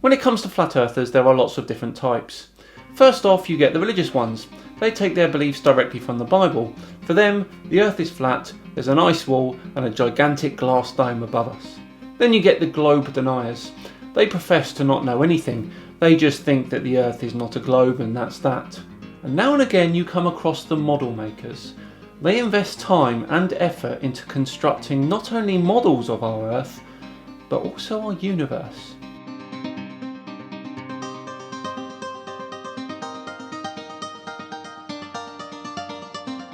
When it comes to flat earthers, there are lots of different types. First off, you get the religious ones. They take their beliefs directly from the Bible. For them, the earth is flat, there's an ice wall and a gigantic glass dome above us. Then you get the globe deniers. They profess to not know anything. They just think that the earth is not a globe and that's that. And now and again you come across the model makers. They invest time and effort into constructing not only models of our earth, but also our universe.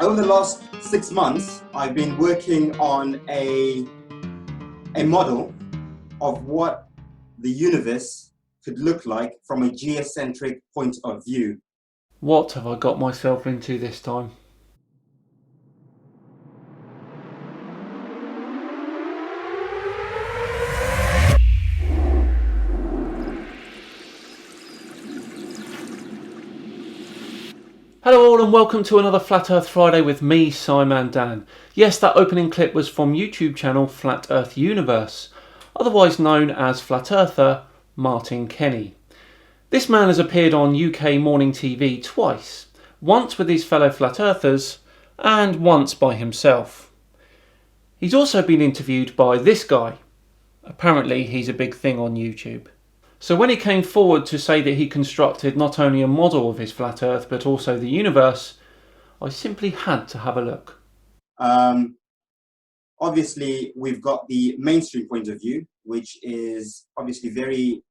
Over the last 6 months, I've been working on a model of what the universe could look like from a geocentric point of view. What have I got myself into this time? Hello all and welcome to another Flat Earth Friday with me, Simon Dan. Yes, that opening clip was from YouTube channel Flat Earth Universe, otherwise known as Flat Earther Martin Kenny. This man has appeared on UK morning TV twice, once with his fellow Flat Earthers and once by himself. He's also been interviewed by this guy. Apparently he's a big thing on YouTube. So when he came forward to say that he constructed not only a model of his flat earth but also the universe, I simply had to have a look. Obviously, we've got the mainstream point of view, which is obviously very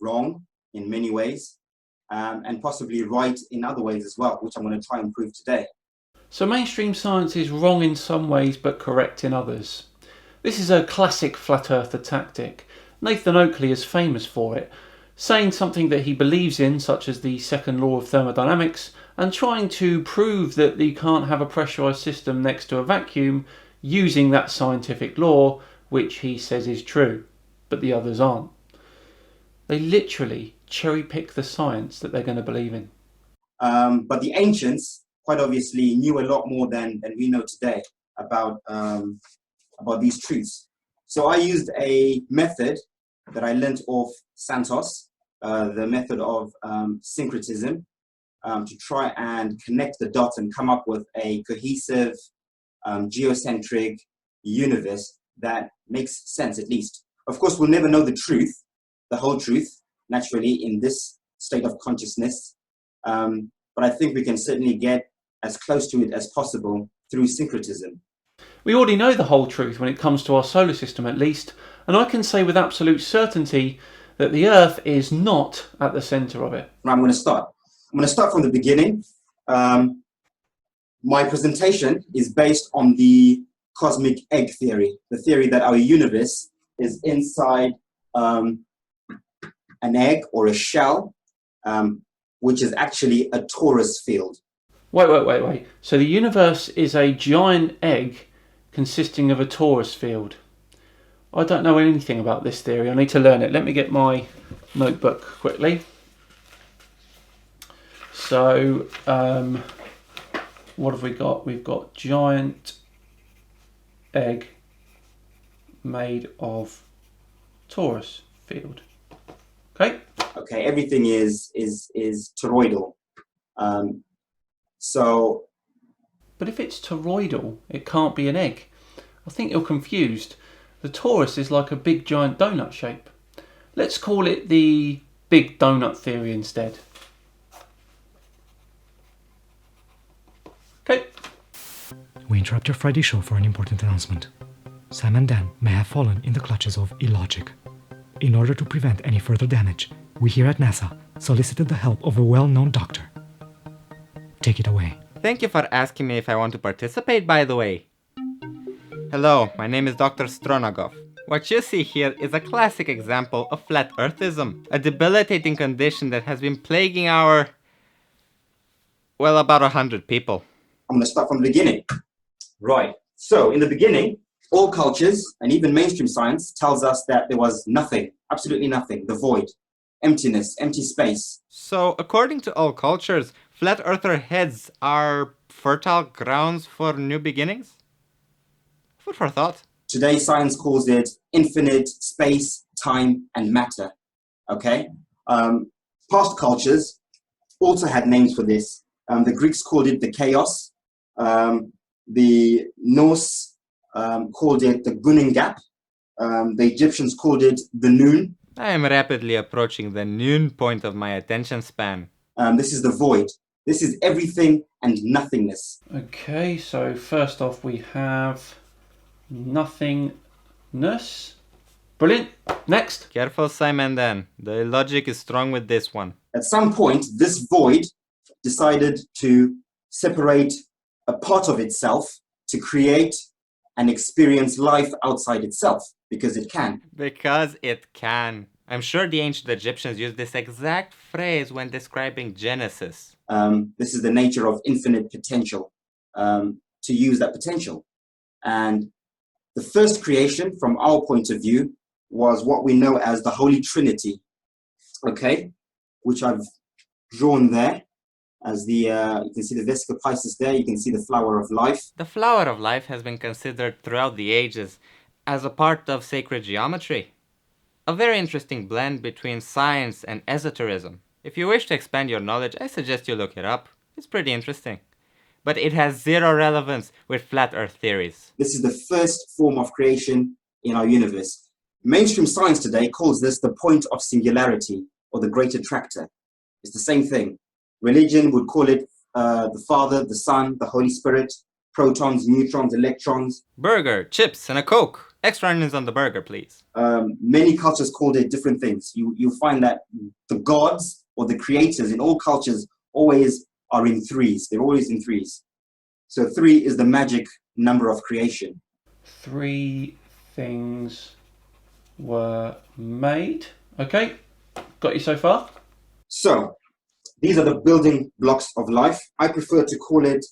wrong in many ways, and possibly right in other ways as well, which I'm going to try and prove today. So mainstream science is wrong in some ways but correct in others. This is a classic flat earther tactic. Nathan Oakley is famous for it, saying something that he believes in, such as the second law of thermodynamics, and trying to prove that you can't have a pressurised system next to a vacuum using that scientific law, which he says is true, but the others aren't. They literally cherry pick the science that they're going to believe in. But the ancients, quite obviously, knew a lot more than we know today about these truths. So I used a method that I learnt off Santos, the method of syncretism, to try and connect the dots and come up with a cohesive, geocentric universe that makes sense, at least. Of course, we'll never know the truth, the whole truth, naturally, in this state of consciousness. But I think we can certainly get as close to it as possible through syncretism. We already know the whole truth when it comes to our solar system at least, and I can say with absolute certainty that the Earth is not at the centre of it. I'm going to start. I'm going to start from the beginning. My presentation is based on the cosmic egg theory, the theory that our universe is inside an egg or a shell, which is actually a torus field. Wait. So the universe is a giant egg consisting of a torus field. I don't know anything about this theory. I need to learn it. Let me get my notebook quickly. So, what have we got? We've got giant egg made of torus field. Okay. Okay. Everything is toroidal. So. But if it's toroidal, it can't be an egg. I think you're confused. The torus is like a big giant donut shape. Let's call it the big donut theory instead. Okay. We interrupt your Friday show for an important announcement. Sam and Dan may have fallen in the clutches of illogic. In order to prevent any further damage, we here at NASA solicited the help of a well-known doctor. Take it away. Thank you for asking me if I want to participate, by the way. Hello, my name is Dr. Stronagov. What you see here is a classic example of flat earthism, a debilitating condition that has been plaguing about 100 people. I'm going to start from the beginning. Right. So in the beginning, all cultures and even mainstream science tells us that there was nothing, absolutely nothing, the void, emptiness, empty space. So according to all cultures, flat earther heads are fertile grounds for new beginnings? Food for thought. Today, science calls it infinite space, time, and matter. Okay, past cultures also had names for this. The Greeks called it the chaos. The Norse called it the Gunning Gap. The Egyptians called it the noon. I am rapidly approaching the noon point of my attention span. This is the void. This is everything and nothingness. Okay, so first off we have nothingness. Brilliant. Next. Careful, Simon, Dan. The logic is strong with this one. At some point, this void decided to separate a part of itself to create and experience life outside itself, because it can. Because it can. I'm sure the ancient Egyptians used this exact phrase when describing Genesis. This is the nature of infinite potential, to use that potential. And the first creation, from our point of view, was what we know as the Holy Trinity, okay, which I've drawn there as the, you can see the Vesica Piscis there, you can see the flower of life. The flower of life has been considered throughout the ages as a part of sacred geometry. A very interesting blend between science and esotericism. If you wish to expand your knowledge, I suggest you look it up. It's pretty interesting. But it has zero relevance with flat earth theories. This is the first form of creation in our universe. Mainstream science today calls this the point of singularity or the great attractor. It's the same thing. Religion would call it the Father, the Son, the Holy Spirit, protons, neutrons, electrons. Burger, chips, and a Coke. Extra onions on the burger, please. Many cultures called it different things. You'll find that the gods or the creators in all cultures always are in threes. They're always in threes. So 3 is the magic number of creation. 3 things were made. Okay, got you so far? So these are the building blocks of life. I prefer to call it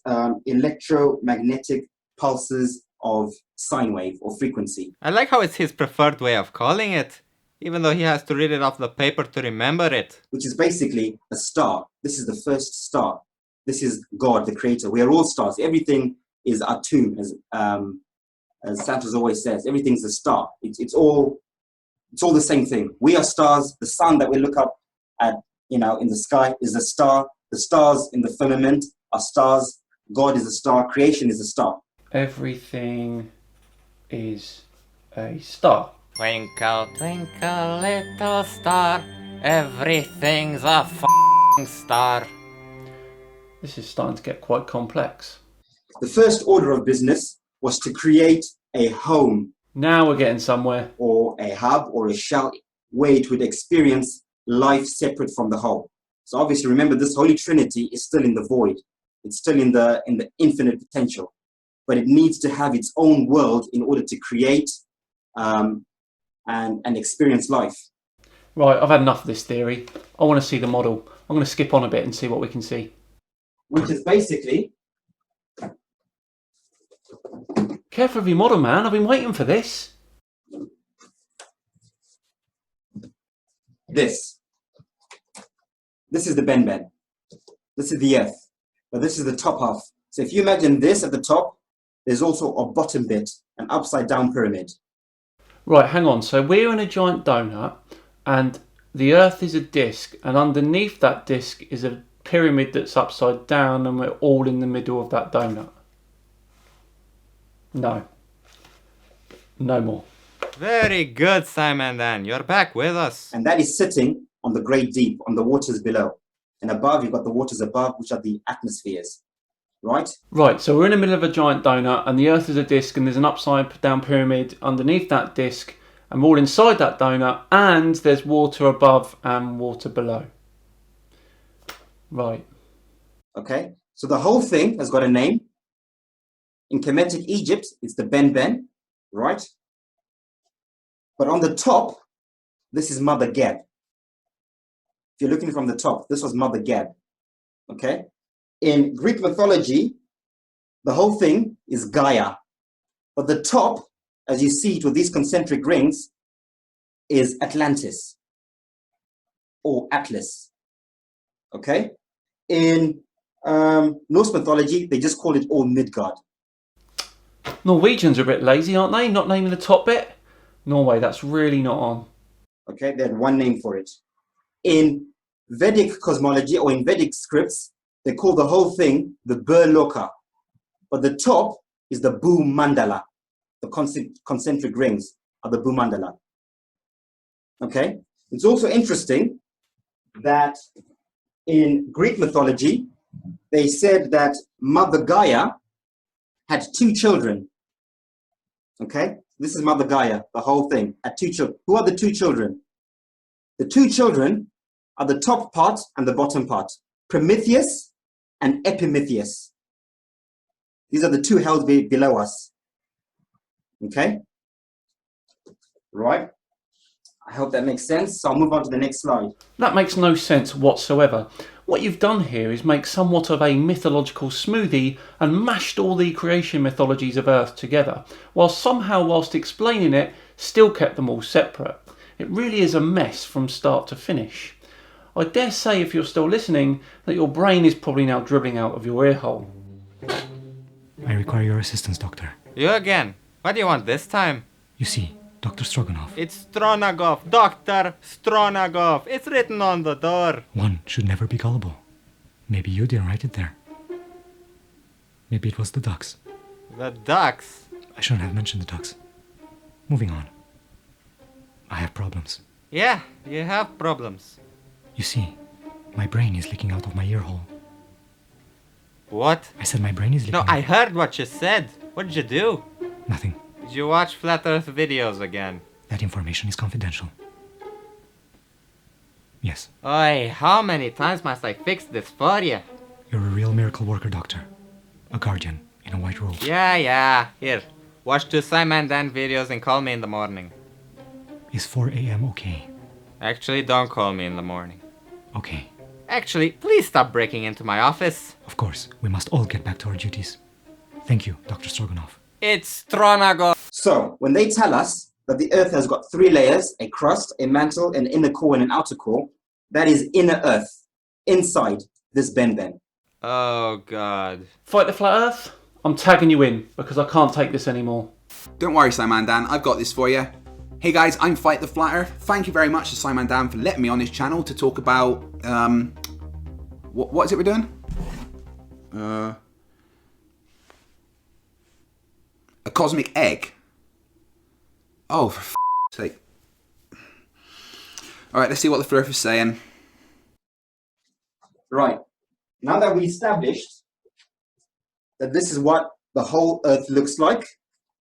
electromagnetic pulses of sine wave or frequency. I like how it's his preferred way of calling it, even though he has to read it off the paper to remember it. Which is basically a star. This is the first star. This is God, the creator. We are all stars. Everything is atum, as Santos always says. Everything's a star. It's all the same thing. We are stars. The sun that we look up at, in the sky is a star. The stars in the firmament are stars. God is a star. Creation is a star. Everything is a star. Twinkle, twinkle, little star, everything's a f***ing star. This is starting to get quite complex. The first order of business was to create a home. Now we're getting somewhere. Or a hub or a shell where it would experience life separate from the whole. So obviously, remember, this Holy Trinity is still in the void. It's still in the infinite potential, but it needs to have its own world in order to create and experience life. Right, I've had enough of this theory. I want to see the model. I'm going to skip on a bit and see what we can see. Which is basically... Careful of your model, man. I've been waiting for this. This is the Ben. This is the earth, but this is the top half. So if you imagine this at the top, there's also a bottom bit, an upside down pyramid. Right, hang on. So we're in a giant donut and the earth is a disc, and underneath that disc is a pyramid that's upside down, and we're all in the middle of that donut. No more. Very good, Simon Dan. You're back with us. And that is sitting on the great deep, on the waters below. And above, you've got the waters above, which are the atmospheres, right? Right, so we're in the middle of a giant donut, and the earth is a disc, and there's an upside down pyramid underneath that disc, and we're all inside that donut, and there's water above and water below. Right. Okay, so the whole thing has got a name. In Kemetic Egypt, it's the Ben, right? But on the top, this is Mother Geb. If you're looking from the top, this was Mother Geb, okay? In Greek mythology, the whole thing is Gaia. But the top, as you see it with these concentric rings, is Atlantis or Atlas, okay? In Norse mythology, they just call it all Midgard. Norwegians are a bit lazy, aren't they? Not naming the top bit? Norway, that's really not on. Okay, they had one name for it. in Vedic cosmology or in Vedic scripts, they call the whole thing the Burloka. But the top is the Bhumandala. The concentric rings are the Bhumandala. Okay? It's also interesting that in Greek mythology, they said that Mother Gaia had 2 children. Okay? This is Mother Gaia, the whole thing, had 2 children. Who are the 2 children? The 2 children are the top part and the bottom part, Prometheus and Epimetheus. These are the 2 held below us. Okay? Right. I hope that makes sense. So I'll move on to the next slide. That makes no sense whatsoever. What you've done here is make somewhat of a mythological smoothie and mashed all the creation mythologies of Earth together, whilst explaining it, still kept them all separate. It really is a mess from start to finish. I dare say, if you're still listening, that your brain is probably now dribbling out of your ear hole. I require your assistance, Doctor. You again? What do you want this time? You see, Dr. Stroganoff. It's Stronagov, Dr. Stronagov. It's written on the door. One should never be gullible. Maybe you didn't write it there. Maybe it was the ducks. The ducks? I shouldn't have mentioned the ducks. Moving on. I have problems. Yeah, you have problems. You see, my brain is leaking out of my ear hole. What? I said my brain is leaking No, out. I heard what you said. What did you do? Nothing. Did you watch Flat Earth videos again? That information is confidential. Yes, Oi, how many times must I fix this for you? you're a real miracle worker, Doctor. A guardian in a white robe. Yeah. Here, watch 2 Simon Dan videos and call me in the morning. Is 4 a.m. okay? Actually, don't call me in the morning. Okay. Actually, please stop breaking into my office. Of course, we must all get back to our duties. Thank you, Dr. Stroganoff. It's Stronagov. So when they tell us that the Earth has got 3 layers, a crust, a mantle, an inner core, and an outer core, that is inner Earth, inside this Ben. Oh, God. Fight the Flat Earth? I'm tagging you in, because I can't take this anymore. Don't worry, Simon Dan, I've got this for you. Hey guys, I'm Fight the Flat Earth. Thank you very much to Simon Dan for letting me on his channel to talk about, what is it we're doing? A cosmic egg. Oh, for sake. Alright, let's see what the Earth is saying. Right. Now that we established that this is what the whole Earth looks like,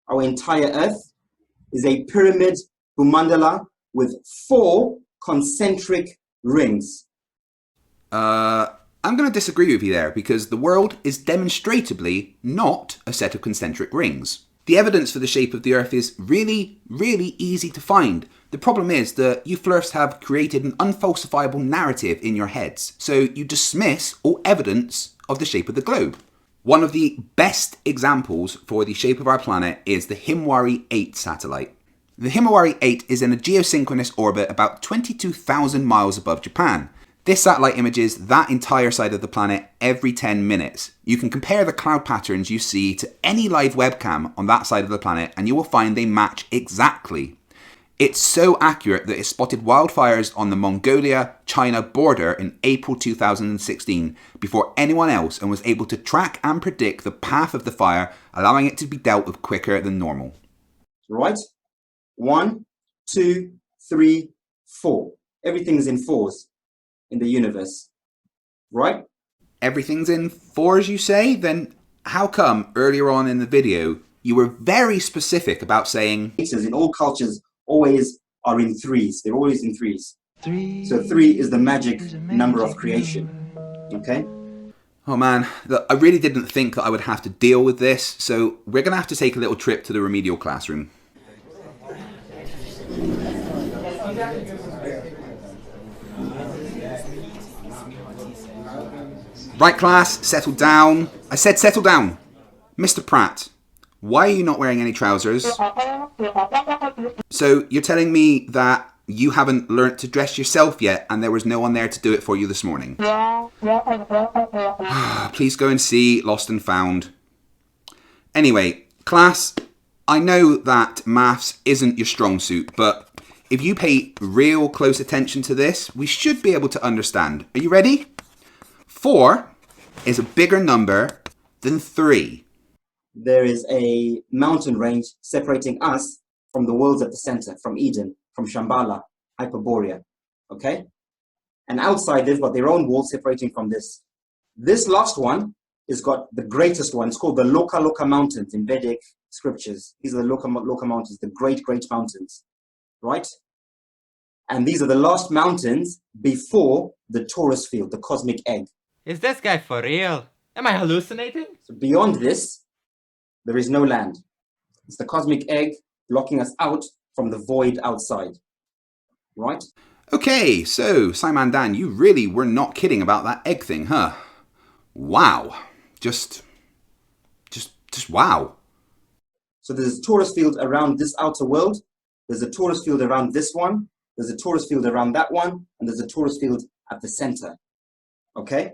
our entire Earth is a pyramid Bhumandala with 4 concentric rings. I'm going to disagree with you there because the world is demonstrably not a set of concentric rings. The evidence for the shape of the Earth is really, really easy to find. The problem is that you flirts have created an unfalsifiable narrative in your heads, so you dismiss all evidence of the shape of the globe. One of the best examples for the shape of our planet is the Himawari 8 satellite. The Himawari 8 is in a geosynchronous orbit about 22,000 miles above Japan. This satellite images that entire side of the planet every 10 minutes. You can compare the cloud patterns you see to any live webcam on that side of the planet and you will find they match exactly. It's so accurate that it spotted wildfires on the Mongolia-China border in April 2016 before anyone else and was able to track and predict the path of the fire, allowing it to be dealt with quicker than normal. Right? 1, 2, 3, 4. Everything's in 4s in the universe. Right? Everything's in 4s, you say? Then how come earlier on in the video you were very specific about saying In all cultures always are in 3s. They're always in 3s. So 3 is the magic number of creation. Okay? oh man, look, I really didn't think that I would have to deal with this, so we're going to have to take a little trip to the remedial classroom. Right class, settle down. I said settle down. Mr. Pratt, why are you not wearing any trousers? So you're telling me that you haven't learnt to dress yourself yet and there was no one there to do it for you this morning? Please go and see Lost and Found. Anyway, class, I know that maths isn't your strong suit, but If you pay real close attention to this, we should be able to understand. Are you ready? 4 is a bigger number than 3. There is a mountain range separating us from the worlds at the center, from Eden, from Shambhala, Hyperborea, okay? And outside, they've got their own wall separating from this. This last one is got the greatest one. It's called the Loka Mountains in Vedic scriptures. These are the Loka Mountains, the great mountains, right? And these are the last mountains before the torus field, the cosmic egg. Is this guy for real? Am I hallucinating? So beyond this, there is no land. It's the cosmic egg blocking us out from the void outside, right? Okay, so Simon Dan, you really were not kidding about that egg thing, huh? Wow. Just wow. So there's a torus field around this outer world. There's a torus field around this one. There's a torus field around that one. And there's a torus field at the center, okay?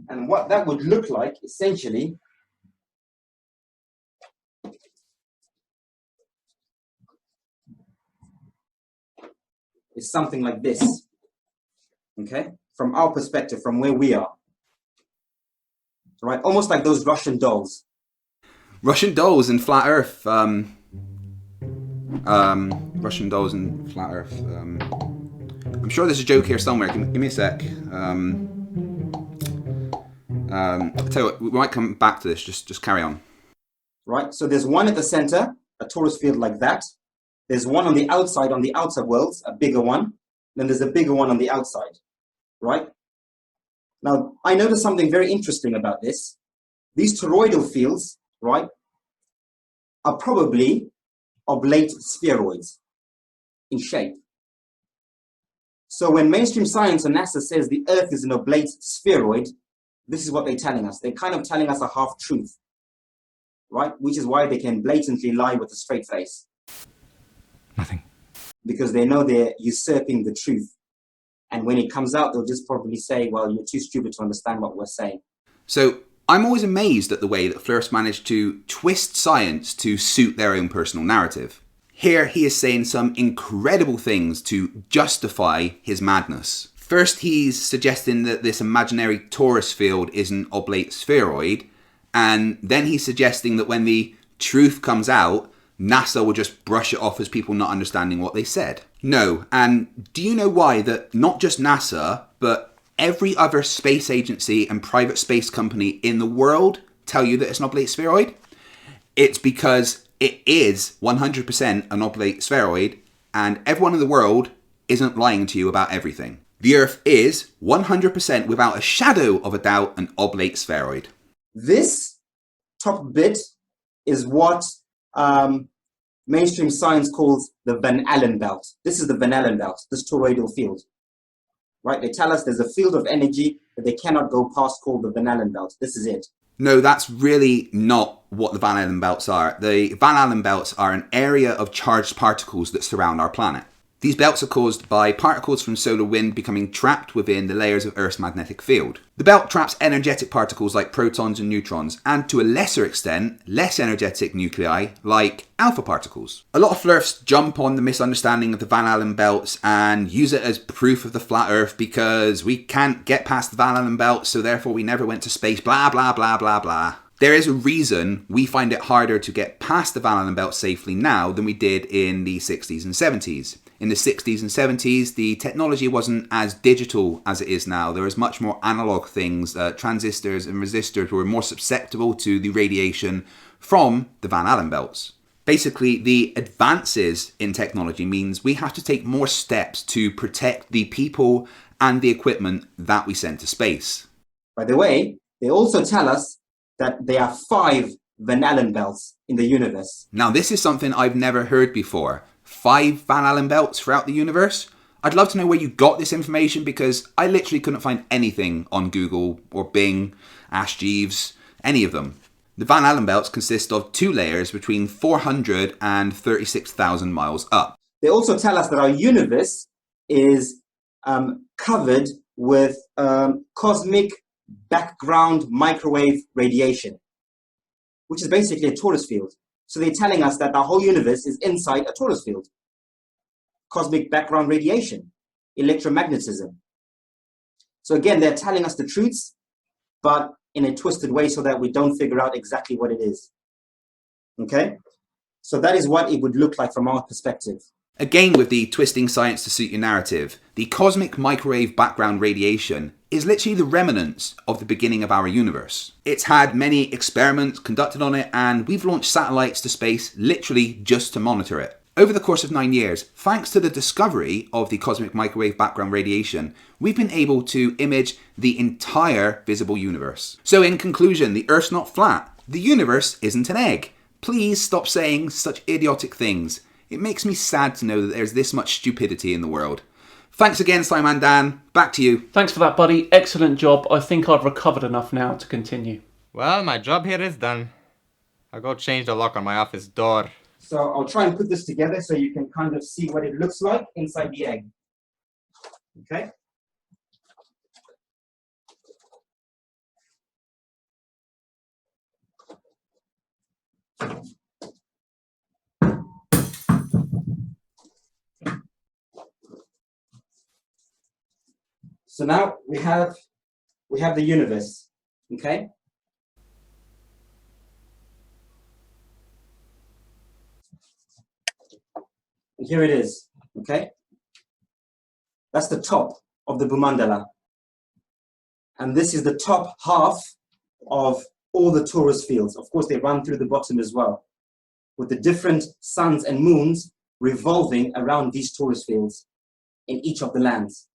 And what that would look like, essentially, is something like this, okay? From our perspective, from where we are, right? Almost like those Russian dolls. Russian dolls and flat Earth. Russian dolls and flat Earth. I'm sure there's a joke here somewhere. Give me a sec. I'll tell you what, we might come back to this. Just carry on. Right. So there's one at the center, a torus field like that. There's one on the outside, on the outer worlds, a bigger one. Then there's a bigger one on the outside. Right. Now, I noticed something very interesting about this. These toroidal fields, right, are probably oblate spheroids in shape. So when mainstream science and NASA says the Earth is an oblate spheroid, this is what they're telling us. They're kind of telling us a half-truth, right? Which is why they can blatantly lie with a straight face. Nothing. Because they know they're usurping the truth. And when it comes out, they'll just probably say, well, you're too stupid to understand what we're saying. So I'm always amazed at the way that Fleurs managed to twist science to suit their own personal narrative. Here he is saying some incredible things to justify his madness. First, he's suggesting that this imaginary torus field is an oblate spheroid, and then he's suggesting that when the truth comes out, NASA will just brush it off as people not understanding what they said. No, and do you know why that not just NASA, but every other space agency and private space company in the world tell you that it's an oblate spheroid? It's because it is 100% an oblate spheroid, and everyone in the world isn't lying to you about everything. The Earth is 100% without a shadow of a doubt an oblate spheroid. This top bit is what mainstream science calls the Van Allen belt. This is the Van Allen belt, this toroidal field. Right? They tell us there's a field of energy that they cannot go past called the Van Allen belt. This is it. No, that's really not what the Van Allen belts are. The Van Allen belts are an area of charged particles that surround our planet. These belts are caused by particles from solar wind becoming trapped within the layers of Earth's magnetic field. The belt traps energetic particles like protons and neutrons, and to a lesser extent, less energetic nuclei like alpha particles. A lot of flirts jump on the misunderstanding of the Van Allen belts and use it as proof of the flat Earth because we can't get past the Van Allen belt, so therefore we never went to space, blah, blah, blah, blah, blah. There is a reason we find it harder to get past the Van Allen belt safely now than we did in the 60s and 70s. In the 60s and 70s, the technology wasn't as digital as it is now. There was much more analog things. Transistors and resistors were more susceptible to the radiation from the Van Allen belts. Basically, the advances in technology means we have to take more steps to protect the people and the equipment that we send to space. By the way, they also tell us that there are 5 Van Allen belts in the universe. Now, this is something I've never heard before. 5 Van Allen belts throughout the universe? I'd love to know where you got this information because I literally couldn't find anything on Google or Bing, Ask Jeeves, any of them. The Van Allen belts consist of 2 layers between 400 and 36,000 miles up. They also tell us that our universe is covered with cosmic background microwave radiation, which is basically a torus field. So they're telling us that the whole universe is inside a torus field. cosmic background radiation, electromagnetism. So again, they're telling us the truths, but in a twisted way so that we don't figure out exactly what it is. Okay? So that is what it would look like from our perspective. Again, with the twisting science to suit your narrative, the cosmic microwave background radiation is literally the remnants of the beginning of our universe. It's had many experiments conducted on it, and we've launched satellites to space literally just to monitor it. Over the course of 9 years, thanks to the discovery of the cosmic microwave background radiation, we've been able to image the entire visible universe. So in conclusion, the Earth's not flat. The universe isn't an egg. Please stop saying such idiotic things. It makes me sad to know that there's this much stupidity in the world. Thanks again, Simon Dan. Back to you. Thanks for that, buddy. Excellent job. I think I've recovered enough now to continue. Well, my job here is done. I'll go change the lock on my office door. So I'll try and put this together so you can kind of see what it looks like inside the egg. Okay? So now we have the universe, okay? And here it is, okay? That's the top of the Bhumandala. And this is the top half of all the torus fields. Of course, they run through the bottom as well, with the different suns and moons revolving around these torus fields in each of the lands.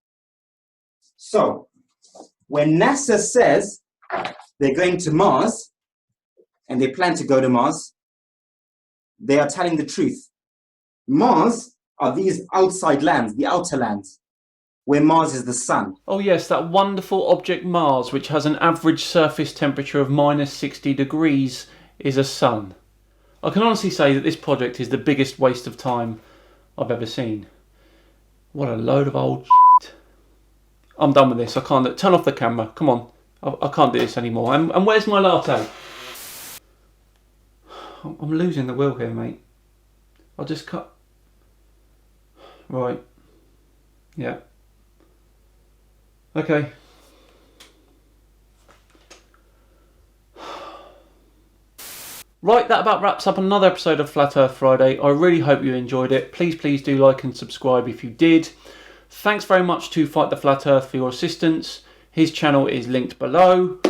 So, when NASA says they're going to Mars, and they plan to go to Mars, they are telling the truth. Mars are these outside lands, the outer lands, where Mars is the sun. Oh yes, that wonderful object Mars, which has an average surface temperature of minus 60 degrees, is a sun. I can honestly say that this project is the biggest waste of time I've ever seen. What a load of old shit. I'm done with this. I can't. Turn off the camera. Come on. I can't do this anymore. And where's my latte? I'm losing the will here, mate. I'll just cut. Right. Yeah. Okay. Right, that about wraps up another episode of Flat Earth Friday. I really hope you enjoyed it. Please do like and subscribe if you did. Thanks very much to Fight the Flat Earth for your assistance. His channel is linked below.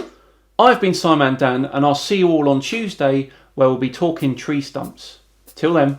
I've been Simon Dan, and I'll see you all on Tuesday, where we'll be talking tree stumps. Till then.